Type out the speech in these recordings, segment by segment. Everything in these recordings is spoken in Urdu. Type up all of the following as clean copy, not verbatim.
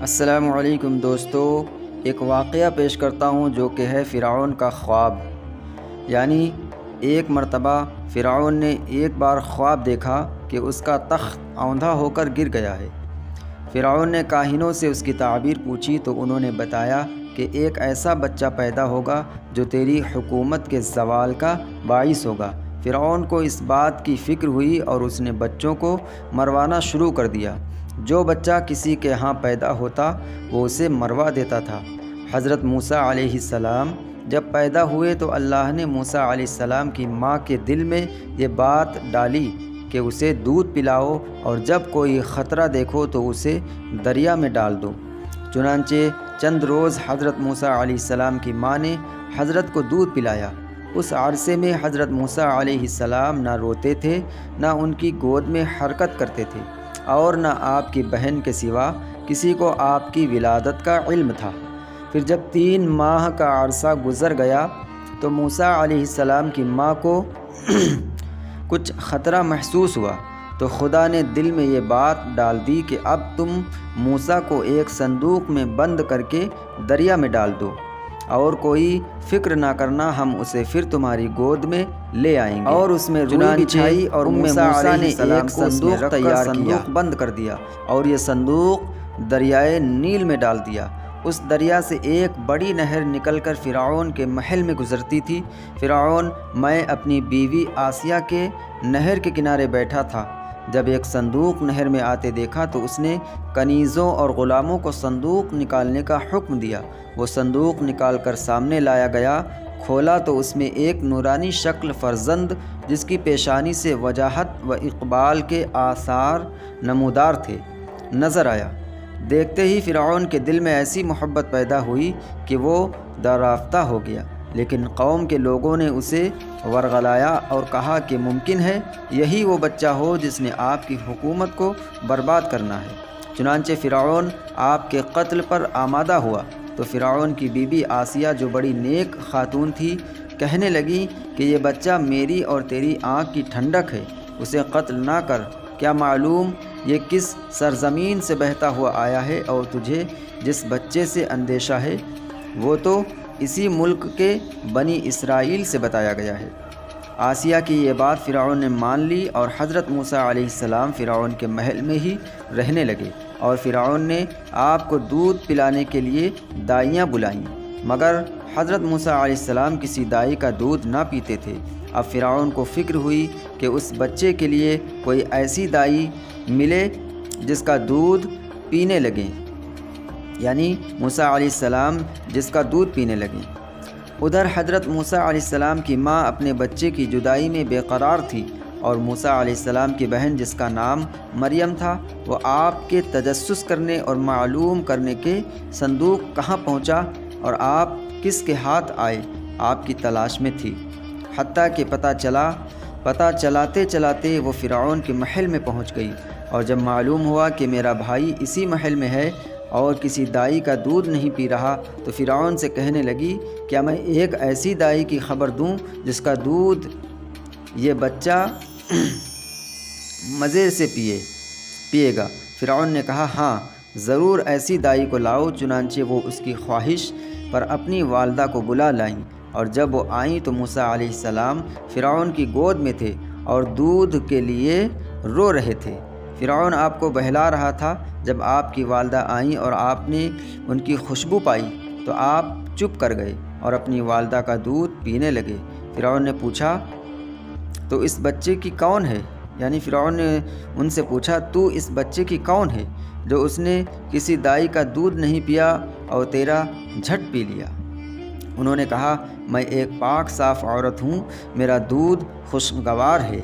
السلام علیکم دوستو، ایک واقعہ پیش کرتا ہوں جو کہ ہے فرعون کا خواب۔ یعنی ایک مرتبہ فرعون نے ایک بار خواب دیکھا کہ اس کا تخت اوندھا ہو کر گر گیا ہے۔ فرعون نے کاہنوں سے اس کی تعبیر پوچھی تو انہوں نے بتایا کہ ایک ایسا بچہ پیدا ہوگا جو تیری حکومت کے زوال کا باعث ہوگا۔ فرعون کو اس بات کی فکر ہوئی اور اس نے بچوں کو مروانا شروع کر دیا۔ جو بچہ کسی کے ہاں پیدا ہوتا وہ اسے مروا دیتا تھا۔ حضرت موسیٰ علیہ السلام جب پیدا ہوئے تو اللہ نے موسیٰ علیہ السلام کی ماں کے دل میں یہ بات ڈالی کہ اسے دودھ پلاؤ اور جب کوئی خطرہ دیکھو تو اسے دریا میں ڈال دو۔ چنانچہ چند روز حضرت موسیٰ علیہ السلام کی ماں نے حضرت کو دودھ پلایا۔ اس عرصے میں حضرت موسیٰ علیہ السلام نہ روتے تھے، نہ ان کی گود میں حرکت کرتے تھے، اور نہ آپ کی بہن کے سوا کسی کو آپ کی ولادت کا علم تھا۔ پھر جب 3 ماہ کا عرصہ گزر گیا تو موسیٰ علیہ السلام کی ماں کو کچھ خطرہ محسوس ہوا تو خدا نے دل میں یہ بات ڈال دی کہ اب تم موسیٰ کو ایک صندوق میں بند کر کے دریا میں ڈال دو، اور کوئی فکر نہ کرنا، ہم اسے پھر تمہاری گود میں لے آئیں گے۔ اور اس میں روئی بچھائی اور موسیٰ نے ایک صندوق تیار کیا، بند کر دیا اور یہ صندوق دریائے نیل میں ڈال دیا۔ اس دریا سے ایک بڑی نہر نکل کر فرعون کے محل میں گزرتی تھی۔ فرعون میں اپنی بیوی آسیہ کے نہر کے کنارے بیٹھا تھا۔ جب ایک صندوق نہر میں آتے دیکھا تو اس نے کنیزوں اور غلاموں کو صندوق نکالنے کا حکم دیا۔ وہ صندوق نکال کر سامنے لایا گیا، کھولا تو اس میں ایک نورانی شکل فرزند جس کی پیشانی سے وجاہت و اقبال کے آثار نمودار تھے نظر آیا۔ دیکھتے ہی فرعون کے دل میں ایسی محبت پیدا ہوئی کہ وہ دریافتہ ہو گیا، لیکن قوم کے لوگوں نے اسے ورغلایا اور کہا کہ ممکن ہے یہی وہ بچہ ہو جس نے آپ کی حکومت کو برباد کرنا ہے۔ چنانچہ فرعون آپ کے قتل پر آمادہ ہوا تو فرعون کی بیوی آسیہ جو بڑی نیک خاتون تھی کہنے لگی کہ یہ بچہ میری اور تیری آنکھ کی ٹھنڈک ہے، اسے قتل نہ کر، کیا معلوم یہ کس سرزمین سے بہتا ہوا آیا ہے، اور تجھے جس بچے سے اندیشہ ہے وہ تو اسی ملک کے بنی اسرائیل سے بتایا گیا ہے۔ آسیہ کی یہ بات فرعون نے مان لی اور حضرت موسیٰ علیہ السلام فرعون کے محل میں ہی رہنے لگے، اور فرعون نے آپ کو دودھ پلانے کے لیے دائیاں بلائیں، مگر حضرت موسیٰ علیہ السلام کسی دائی کا دودھ نہ پیتے تھے۔ اب فرعون کو فکر ہوئی کہ اس بچے کے لیے کوئی ایسی دائی ملے جس کا دودھ پینے لگیں، یعنی موسیٰ علیہ السلام جس کا دودھ پینے لگیں۔ ادھر حضرت موسیٰ علیہ السلام کی ماں اپنے بچے کی جدائی میں بے قرار تھی، اور موسیٰ علیہ السلام کی بہن جس کا نام مریم تھا وہ آپ کے تجسس کرنے اور معلوم کرنے کے صندوق کہاں پہنچا اور آپ کس کے ہاتھ آئے آپ کی تلاش میں تھی، حتیٰ کہ پتہ چلاتے چلاتے وہ فرعون کے محل میں پہنچ گئی۔ اور جب معلوم ہوا کہ میرا بھائی اسی محل میں ہے اور کسی دائی کا دودھ نہیں پی رہا تو فرعون سے کہنے لگی، کیا میں ایک ایسی دائی کی خبر دوں جس کا دودھ یہ بچہ مزے سے پیے گا؟ فرعون نے کہا، ہاں ضرور ایسی دائی کو لاؤ۔ چنانچہ وہ اس کی خواہش پر اپنی والدہ کو بلا لائیں، اور جب وہ آئیں تو موسیٰ علیہ السلام فرعون کی گود میں تھے اور دودھ کے لیے رو رہے تھے۔ فرعون آپ کو بہلا رہا تھا۔ جب آپ کی والدہ آئیں اور آپ نے ان کی خوشبو پائی تو آپ چپ کر گئے اور اپنی والدہ کا دودھ پینے لگے۔ فرعون نے پوچھا، تو اس بچے کی کون ہے؟ یعنی فرعون نے ان سے پوچھا، تو اس بچے کی کون ہے جو اس نے کسی دائی کا دودھ نہیں پیا اور تیرا جھٹ پی لیا؟ انہوں نے کہا، میں ایک پاک صاف عورت ہوں، میرا دودھ خوشگوار ہے،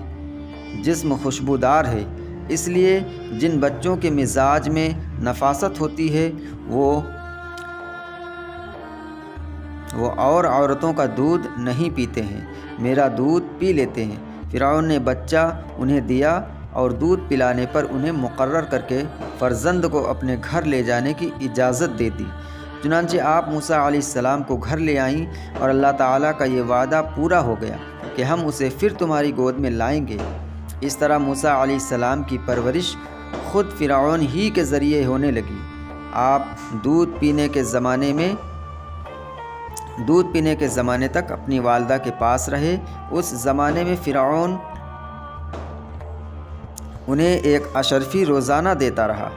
جسم خوشبودار ہے، اس لیے جن بچوں کے مزاج میں نفاست ہوتی ہے وہ اور عورتوں کا دودھ نہیں پیتے ہیں، میرا دودھ پی لیتے ہیں۔ فرعون نے بچہ انہیں دیا اور دودھ پلانے پر انہیں مقرر کر کے فرزند کو اپنے گھر لے جانے کی اجازت دے دی۔ چنانچہ آپ موسیٰ علیہ السلام کو گھر لے آئیں، اور اللہ تعالیٰ کا یہ وعدہ پورا ہو گیا کہ ہم اسے پھر تمہاری گود میں لائیں گے۔ اس طرح موسیٰ علیہ السلام کی پرورش خود فرعون ہی کے ذریعے ہونے لگی۔ آپ دودھ پینے کے زمانے تک اپنی والدہ کے پاس رہے۔ اس زمانے میں فرعون انہیں ایک اشرفی روزانہ دیتا رہا۔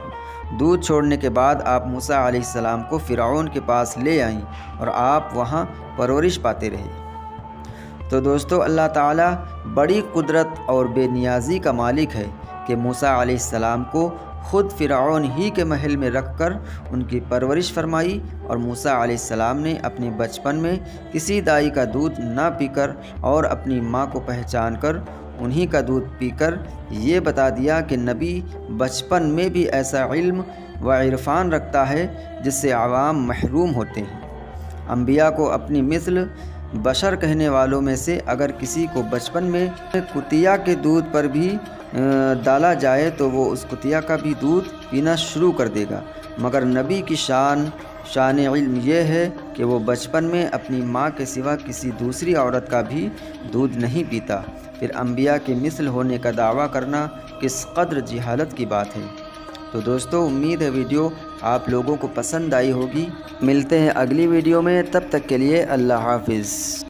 دودھ چھوڑنے کے بعد آپ موسیٰ علیہ السلام کو فرعون کے پاس لے آئیں اور آپ وہاں پرورش پاتے رہے۔ تو دوستو، اللہ تعالیٰ بڑی قدرت اور بے نیازی کا مالک ہے کہ موسیٰ علیہ السلام کو خود فرعون ہی کے محل میں رکھ کر ان کی پرورش فرمائی، اور موسیٰ علیہ السلام نے اپنے بچپن میں کسی دائی کا دودھ نہ پی کر اور اپنی ماں کو پہچان کر انہی کا دودھ پی کر یہ بتا دیا کہ نبی بچپن میں بھی ایسا علم و عرفان رکھتا ہے جس سے عوام محروم ہوتے ہیں۔ انبیاء کو اپنی مثل بشر کہنے والوں میں سے اگر کسی کو بچپن میں کتیا کے دودھ پر بھی ڈالا جائے تو وہ اس کتیا کا بھی دودھ پینا شروع کر دے گا، مگر نبی کی شان علم یہ ہے کہ وہ بچپن میں اپنی ماں کے سوا کسی دوسری عورت کا بھی دودھ نہیں پیتا۔ پھر انبیاء کے مثل ہونے کا دعویٰ کرنا کس قدر جہالت کی بات ہے۔ تو دوستو، امید ہے ویڈیو آپ لوگوں کو پسند آئی ہوگی۔ ملتے ہیں اگلی ویڈیو میں، تب تک کے لیے اللہ حافظ۔